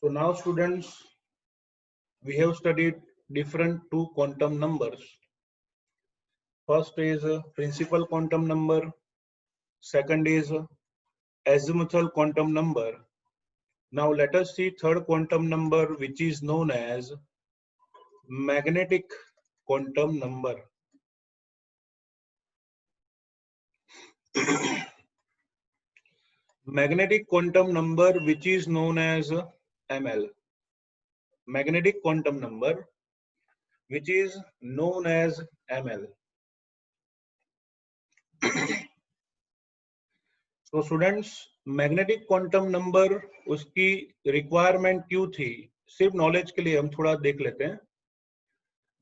So now students, we have studied different two quantum numbers. First is principal quantum number. Second is azimuthal quantum number. Now let us see third quantum number, which is known as magnetic quantum number. Magnetic quantum number, which is known as ML. Magnetic quantum number, which is known as ML. तो students magnetic quantum number उसकी requirement क्यों थी, सिर्फ knowledge के लिए हम थोड़ा देख लेते हैं.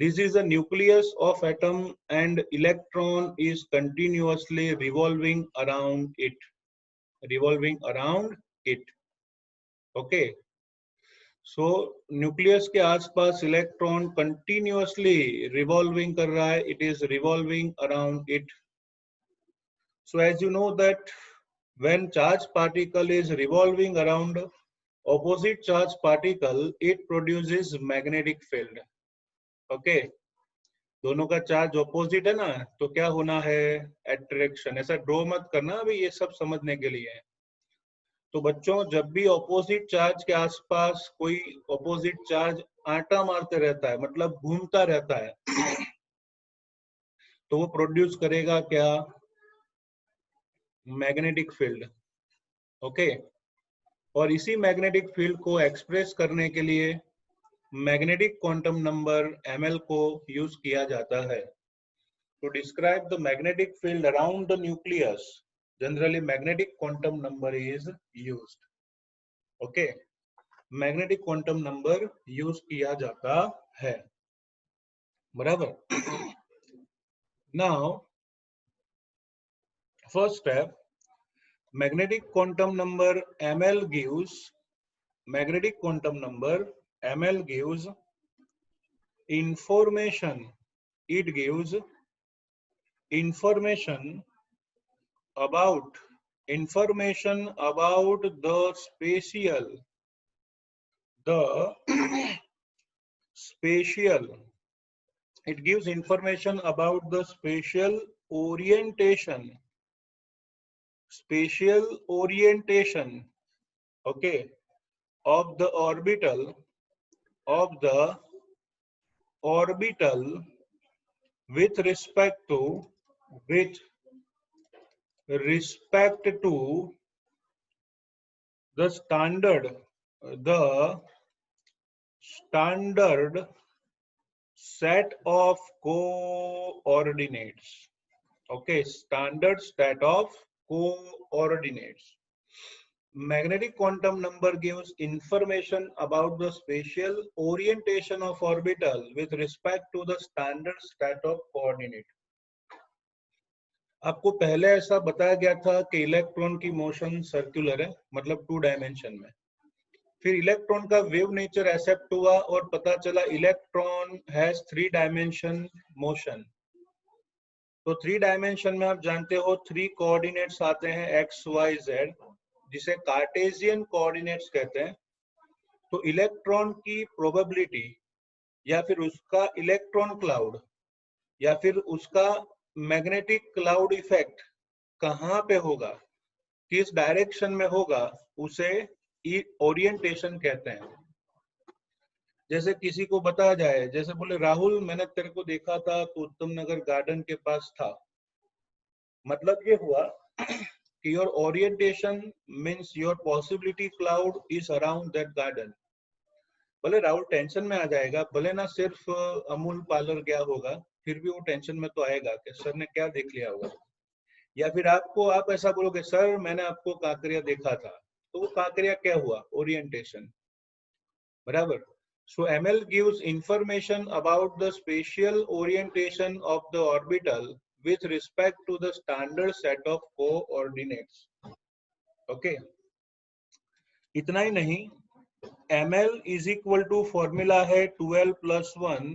This is the nucleus of atom and electron is continuously revolving around it. Okay. So nucleus के आसपास इलेक्ट्रॉन कंटिन्यूअसली रिवॉल्विंग कर रहा है. It is revolving around it. So as you know that when charge particle is revolving around opposite charge particle, it produces magnetic field. Okay, दोनों का charge opposite है ना, तो क्या होना है, अट्रैक्शन. ऐसा ड्रॉ मत करना, अभी ये सब समझने के लिए है. तो बच्चों, जब भी ऑपोजिट चार्ज के आसपास कोई ऑपोजिट चार्ज आटा मारते रहता है, मतलब घूमता रहता है, तो वो प्रोड्यूस करेगा क्या, मैग्नेटिक फील्ड. ओके. और इसी मैग्नेटिक फील्ड को एक्सप्रेस करने के लिए मैग्नेटिक क्वांटम नंबर ml को यूज किया जाता है. To describe the magnetic field around the nucleus, generally magnetic quantum number is used. Okay, magnetic quantum number use किया जाता है. बराबर. Now first step, magnetic quantum number ml gives information. It gives information about the spatial it gives information about the spatial orientation, okay, of the orbital with respect to the standard set of coordinates. Okay, standard set of coordinates. Magnetic quantum number gives information about the spatial orientation of orbital with respect to the standard set of coordinate. आपको पहले ऐसा बताया गया था कि electron की motion circular है, मतलब 2 डायमेंशन में. फिर इलेक्ट्रॉन का वेव नेचर एक्सेप्ट हुआ और पता चला इलेक्ट्रॉन हैज 3 डायमेंशन मोशन. तो 3 डायमेंशन में आप जानते हो 3 कोऑर्डिनेट्स आते हैं, एक्स वाई जेड, जिसे कार्टेशियन कोऑर्डिनेट्स कहते हैं. तो इलेक्ट्रॉन की प्रोबेबिलिटी या फिर उसका इलेक्ट्रॉन क्लाउड या फिर उसका मैग्नेटिक क्लाउड इफेक्ट कहाँ पे होगा, किस डायरेक्शन में होगा, उसे ओरिएंटेशन कहते हैं. जैसे किसी को बताया जाए, जैसे बोले राहुल मैंने तेरे को देखा था तो उत्तम नगर गार्डन के पास था, मतलब ये हुआ कि your orientation means your possibility cloud is around that garden. भले राहुल टेंशन में आ जाएगा, भले ना सिर्फ अमूल पार्लर गया होगा, फिर भी वो टेंशन में तो आएगा कि सर ने क्या देख लिया होगा. या फिर आप ऐसा बोलोगे सर मैंने आपको काकरिया देखा था, तो वो काकरिया क्या हुआ, ओरिएंटेशन. बराबर. So ML gives information about the spatial orientation of the orbital with respect to the standard set of coordinates. Okay. इतना ही नहीं, ML is equal to formula है 12 plus 1.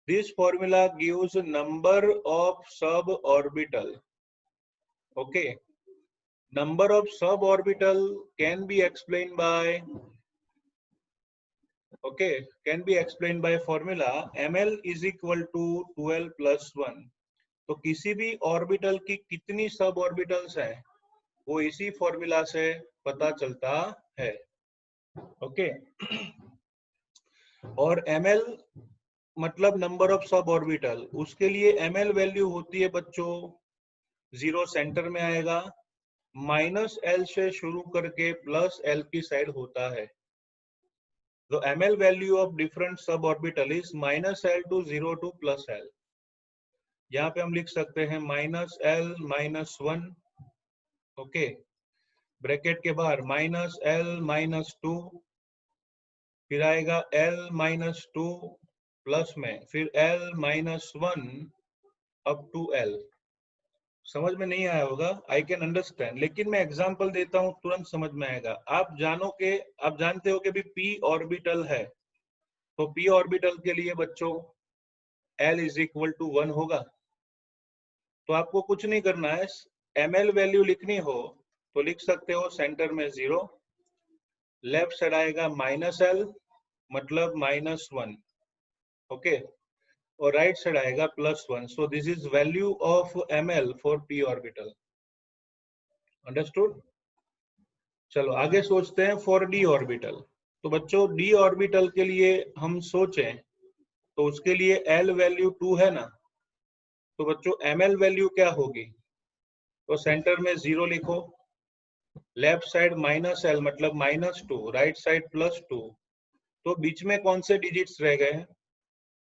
This formula gives number of suborbital. Okay. Number of suborbital can be explained by okay, can be explained by formula ml is equal to 12 plus 1. तो किसी भी orbital की कितनी sub orbitals हैं वो इसी formula से पता चलता है, ओके। और ml मतलब नंबर ऑफ सब ऑर्बिटल, उसके लिए ml वैल्यू होती है बच्चों, 0 सेंटर में आएगा, -l से शुरू करके +l की साइड होता है। तो ml value of different sub orbital is -l to 0 to +l। यहाँ पे हम लिख सकते हैं -l -1, ओके, ब्रैकेट के बाहर -l -2, फिर आएगा l-2 प्लस में, फिर l-1 अप टू l। समझ में नहीं आया होगा, आई कैन अंडरस्टैंड, लेकिन मैं एग्जांपल देता हूँ, तुरंत समझ में आएगा। आप जानते हो कि भी p ऑर्बिटल है, तो p ऑर्बिटल के लिए बच्चों l इज इक्वल टू 1 होगा। तो आपको कुछ नहीं करना है, ml वैल्यू लिखनी हो तो लिख सकते हो सेंटर में 0, लेफ्ट साइड आएगा -l मतलब -1, ओके, और राइट साइड आएगा +1। So this is value of ml for p orbital, understood. चलो आगे सोचते हैं फॉर d ऑर्बिटल। तो बच्चों d ऑर्बिटल के लिए हम सोचें तो उसके लिए l वैल्यू 2 है ना, तो बच्चों ml वैल्यू क्या होगी, तो सेंटर में 0 लिखो, लेफ्ट साइड -l मतलब -2, राइट साइड +2, तो बीच में कौन से डिजिट्स रह गए हैं,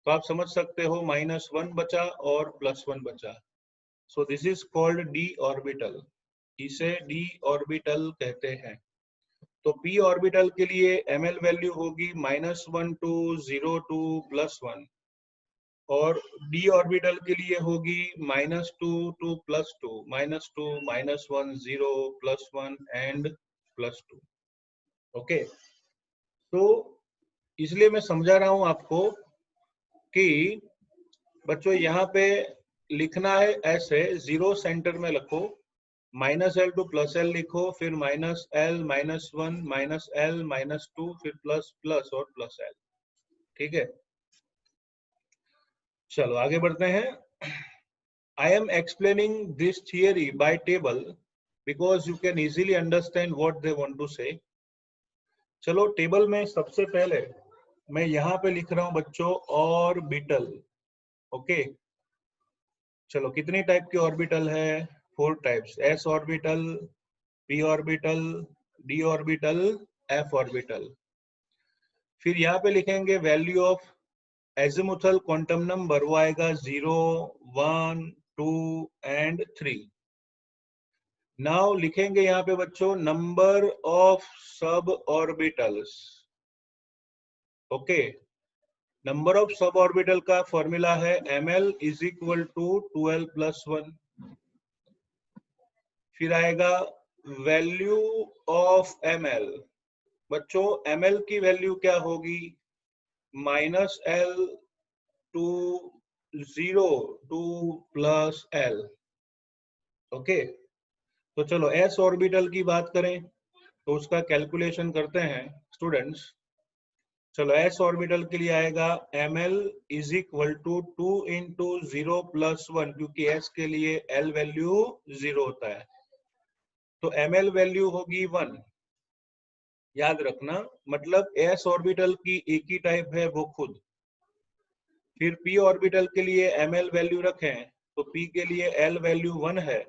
तो आप समझ सकते हो -1 बचा और +1 बचा। So this is called d orbital, इसे d ऑर्बिटल कहते हैं। तो p ऑर्बिटल के लिए ml वैल्यू होगी -1 to 0 to +1, और d ऑर्बिटल के लिए होगी -2 to +2, -2 -1 0 +1 एंड +2, ओके। तो इसलिए मैं समझा रहा हूं आपको कि बच्चों यहाँ पे लिखना है ऐसे, 0 सेंटर में रखो, -l to +l लिखो, फिर -l -1 -l -2, फिर प्लस और +l, ठीक है। चलो आगे बढ़ते हैं। I am explaining this theory by table because you can easily understand what they want to say. चलो टेबल में सबसे पहले मैं यहाँ पे लिख रहा हूँ बच्चों ऑर्बिटल, ओके। चलो कितनी टाइप के ऑर्बिटल है, 4 types, s orbital, p orbital, d orbital, f orbital. फिर यहाँ पे लिखेंगे value of azimuthal quantum number, वो आएगा 0 1 2 एंड 3। नाउ लिखेंगे यहाँ पे बच्चों number of sub orbitals, okay. Number of sub orbital का फॉर्मूला है ml इज इक्वल टू 12 + 1। फिर आएगा वैल्यू ऑफ ml, बच्चों ml की वैल्यू क्या होगी, -l to 0 to +l, okay. तो चलो s ऑर्बिटल की बात करें तो उसका कैलकुलेशन करते हैं स्टूडेंट्स। चलो s ऑर्बिटल के लिए आएगा ml is equal to 2 into 0 + 1, क्योंकि s के लिए l वैल्यू 0 होता है, तो ml वैल्यू होगी 1। याद रखना, मतलब s ऑर्बिटल की एक ही टाइप है, वो खुद। फिर p ऑर्बिटल के लिए ml वैल्यू रखें तो p के लिए l वैल्यू 1 है,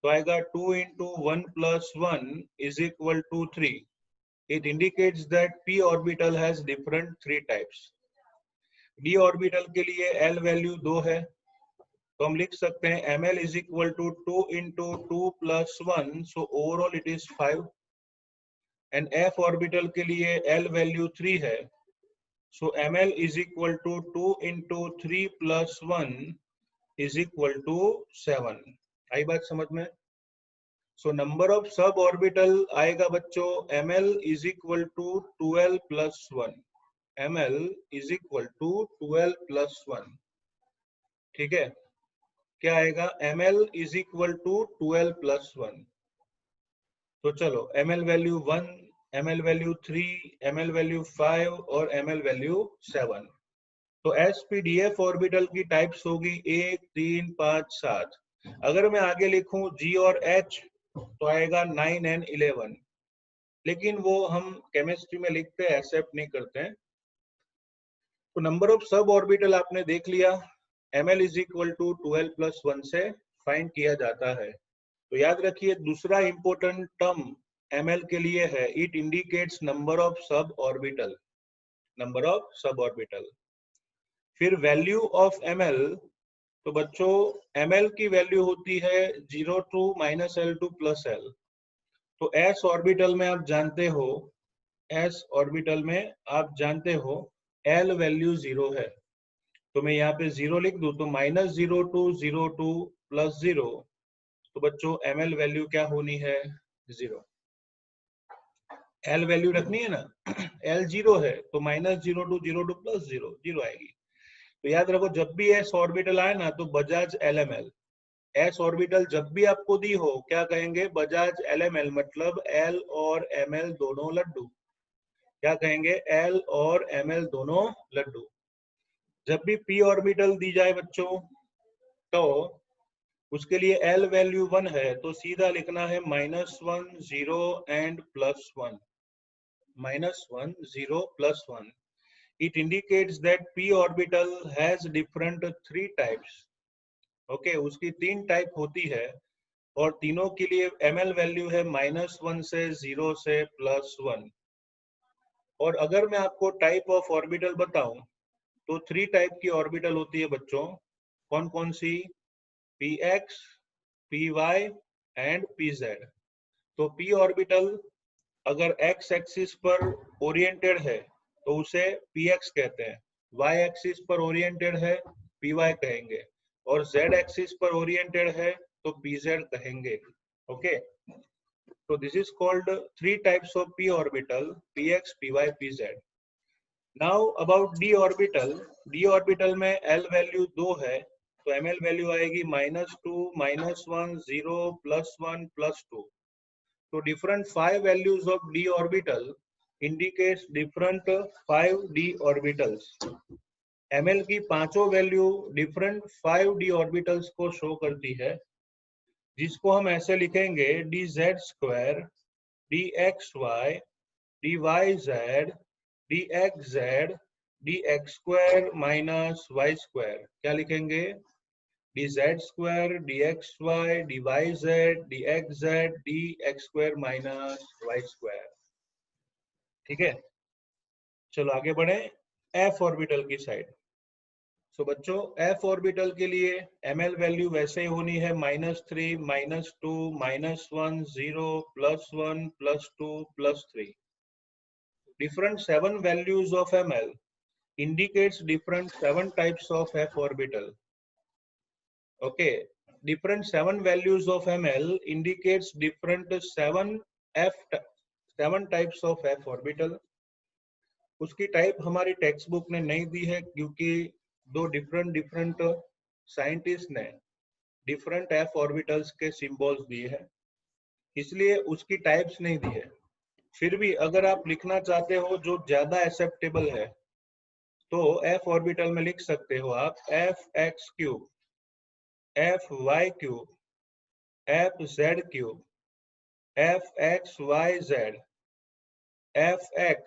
तो आएगा 2 into 1 + 1 is equal to 3। It indicates that p orbital has different 3 types. d orbital के लिए l वैल्यू 2 है, तो हम लिख सकते हैं ml is equal to 2 into 2 plus 1, so overall it is 5. and f orbital के लिए l वैल्यू 3 है, so ml is equal to 2 into 3 plus 1 is equal to 7. आई बात समझ में। So number of sub orbital आएगा बच्चों ml is equal to 12 plus 1, ml is equal to 12 plus 1, ठीक है। क्या आएगा, ml is equal to 12 plus 1। तो चलो ml value 1 ml value 3, ml value 5 और ml वैल्यू 7। तो sp-df ऑर्बिटल की टाइप्स होगी 1, 3, 5, 7। अगर मैं आगे लिखूं g और h तो आएगा 9 and 11, लेकिन वो हम केमिस्ट्री में लिखते हैं, एक्सेप्ट नहीं करते हैं। तो नंबर ऑफ सब ऑर्बिटल आपने देख लिया, ml इज इक्वल टू 12+1 से फाइंड किया जाता है। तो याद रखिए दूसरा इंपॉर्टेंट टर्म ml के लिए है, it indicates number of sub orbital, number of sub orbital. फिर वैल्यू ऑफ ml, तो बच्चों ml की वैल्यू होती है 0 to -L2 + L। तो s ऑर्बिटल में आप जानते हो, s ऑर्बिटल में आप जानते हो L वैल्यू 0 है, तो मैं यहाँ पे 0 लिख दूं तो -0 to 0 to +0, तो बच्चों ml वैल्यू क्या होनी है? 0। L वैल्यू रखनी है ना, L 0 है तो -0 to 0 to +0, 0 आएगी। तो याद रखो जब भी s ऑर्बिटल आए ना तो बजाज LML, s ऑर्बिटल जब भी आपको दी हो क्या कहेंगे? बजाज LML, मतलब L और ML दोनों लड्डू। क्या कहेंगे? L और ML दोनों लड्डू। जब भी p ऑर्बिटल दी जाए बच्चों तो उसके लिए L वैल्यू 1 है तो सीधा लिखना है -1 0 and +1, -1 0 +1। It indicates that p orbital has different 3 types। Okay, उसकी 3 टाइप होती है और तीनों के लिए ml वैल्यू है -1 से 0 से +1। और अगर मैं आपको टाइप ऑफ ऑर्बिटल बताऊं तो 3 टाइप की ऑर्बिटल होती है बच्चों। कौन कौन सी? px, py and pz। तो p ऑर्बिटल अगर x एक्सिस पर ओरिएंटेड है तो उसे px कहते हैं, y एक्सिस पर ओरिएंटेड है py कहेंगे, और z एक्सिस पर ओरिएंटेड है तो pz कहेंगे। ओके, तो this is called 3 types of p orbital, px, py, pz। Now about d orbital. d orbital में l वैल्यू 2 है तो ml वैल्यू आएगी -2, -1, 0, +1, +2। So different 5 values of d orbital indicates different 5 d orbitals। ml की पांचों value different 5 d orbitals को show करती है, जिसको हम ऐसे लिखेंगे dz², dxy, dyz, dxz, dx² - y²। क्या लिखेंगे? dz², dxy, dyz, dxz, dx² - y²। ठीक है, चलो आगे बढ़े f ऑर्बिटल की साइड। सो बच्चों f ऑर्बिटल के लिए ml वैल्यू वैसे ही होनी है -3, -2, -1, 0, +1, +2, +3। Different 7 values of ml indicates different 7 types of f orbital। Okay, different 7 values of ml indicates different 7 types of f orbital। उसकी टाइप हमारी टेक्स्ट बुक ने नहीं दी है क्योंकि दो डिफरेंट साइंटिस्ट ने डिफरेंट एफ ऑर्बिटल्स के सिंबल्स दिए हैं, इसलिए उसकी टाइप्स नहीं दी है। फिर भी अगर आप लिखना चाहते हो जो ज्यादा एक्सेप्टेबल है तो एफ ऑर्बिटल में लिख सकते हो आप f(x³), f(y³), f(z³), f(x), yz, f(x),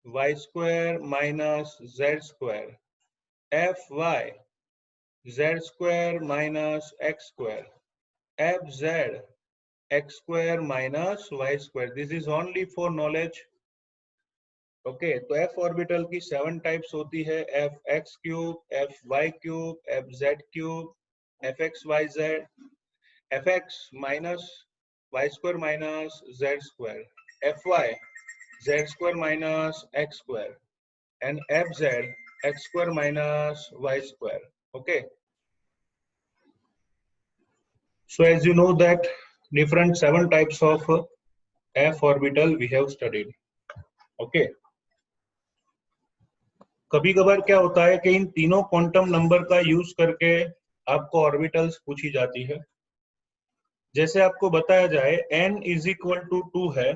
y² - z², fy, z² - x², fz, x² - y²। This is only for knowledge। Okay, तो f ऑर्बिटल की 7 टाइप्स होती है, f(x³), fy³, fz³, fxyz, fx minus y² minus z², fy z² minus x², and fz x² minus y²। Okay, so as you know that different 7 types of f orbital we have studied। Okay, कभी कभार क्या होता है कि इन तीनों quantum number का use करके आपको ऑर्बिटल्स पूछी जाती है। जैसे आपको बताया जाए n = 2 है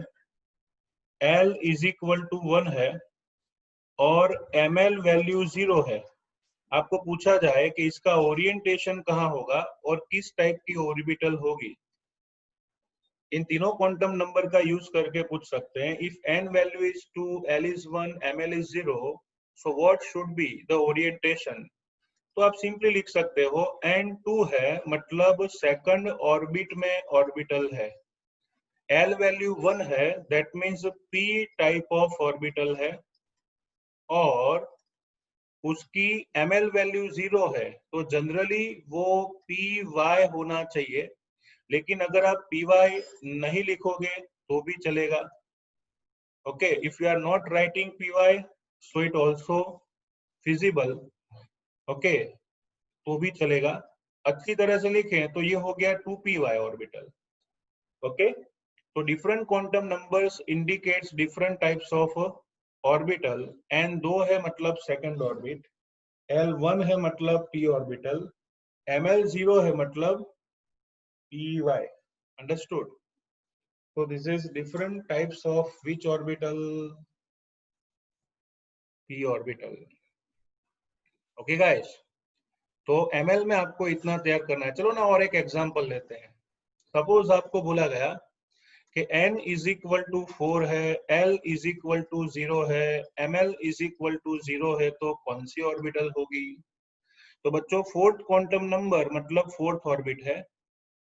L इज इक्वल टू 1 है और ml वैल्यू 0 है, आपको पूछा जाए कि इसका ओरिएंटेशन कहाँ होगा और किस टाइप की ऑर्बिटल होगी, इन तीनों क्वांटम नंबर का यूज करके पूछ सकते हैं। If n value is 2, L is 1, ml is 0, so what should be the orientation. तो आप सिंपली लिख सकते हो n2 है मतलब सेकंड ऑर्बिट में ऑर्बिटल है, L वैल्यू 1 है that means p type of orbital है, और उसकी ml वैल्यू 0 है तो जनरली वो py होना चाहिए, लेकिन अगर आप py नहीं लिखोगे तो भी चलेगा। Okay, if you are not writing py so it also feasible, okay, तो भी चलेगा। अच्छी तरह से लिखें तो ये हो गया 2py ऑर्बिटल। ओके, तो different quantum numbers indicates different types of orbital. n2 है मतलब सेकंड ऑर्बिट, L1 है मतलब p ऑर्बिटल, ml0 है मतलब py। Understood? So this is different types of which orbital? p orbital. Okay guys, तो ml में आपको इतना तैयार करना है। चलो ना और एक एग्जांपल लेते हैं। सपोज आपको बोला गया कि n इज इक्वल टू 4 है, l इज इक्वल टू 0 है, ml इज इक्वल टू 0 है, तो कौन सी ऑर्बिटल होगी? तो बच्चों फोर्थ क्वांटम नंबर मतलब फोर्थ ऑर्बिट है।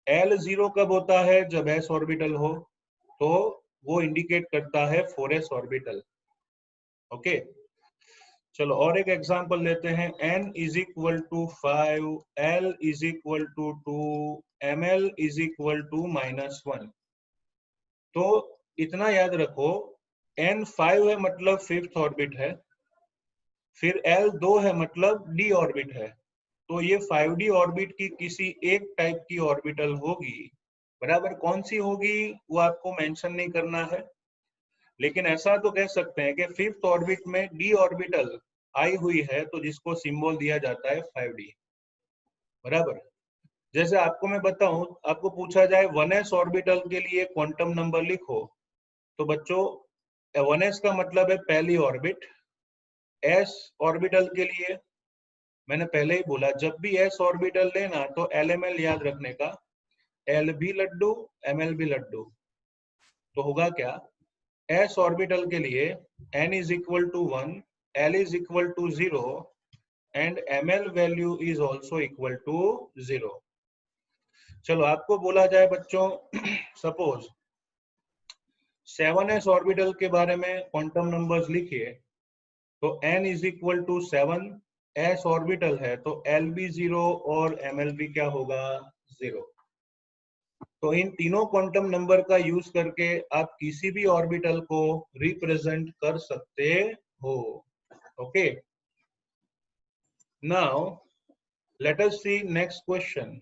l 0 कब होता है? जब s ऑर्बिटल हो, तो वो इंडिकेट करता है 4s ऑर्बिटल। ओके, चलो और एक एग्जांपल लेते हैं। n is equal to 5, l is equal to 2, ml is equal to -1। तो इतना याद रखो, n 5 है मतलब फिफ्थ ऑर्बिट है, फिर l 2 है मतलब d ऑर्बिट है, तो ये 5d ऑर्बिट की किसी एक टाइप की ऑर्बिटल होगी। बराबर, कौन सी होगी वो आपको मेंशन नहीं करना है, लेकिन ऐसा तो कह सकते हैं कि फिफ्थ ऑर्बिट में d ऑर्बिटल आई हुई है, तो जिसको सिंबल दिया जाता है 5d। बराबर, जैसे आपको मैं बताऊं, आपको पूछा जाए 1s ऑर्बिटल के लिए क्वांटम नंबर लिखो, तो बच्चों 1s का मतलब है पहली ऑर्बिट। s ऑर्बिटल के लिए मैंने पहले ही बोला, जब भी s ऑर्बिटल लेना तो LML याद रखने का, L भी लड्डू ML भी लड्डू। तो होगा क्या, s ऑर्बिटल के लिए n is equal to 1, l is equal to 0 and ml value is also equal to 0। चलो आपको बोला जाए बच्चों सपोज 7s ऑर्बिटल के बारे में क्वांटम नंबर्स लिखिए, तो n is equal to 7, s orbital है तो l भी 0 और ml भी क्या होगा? 0। तो इन तीनों क्वांटम नंबर का यूज करके आप किसी भी ऑर्बिटल को रिप्रेजेंट कर सकते हो। ओके, नाउ लेट अस सी नेक्स्ट क्वेश्चन।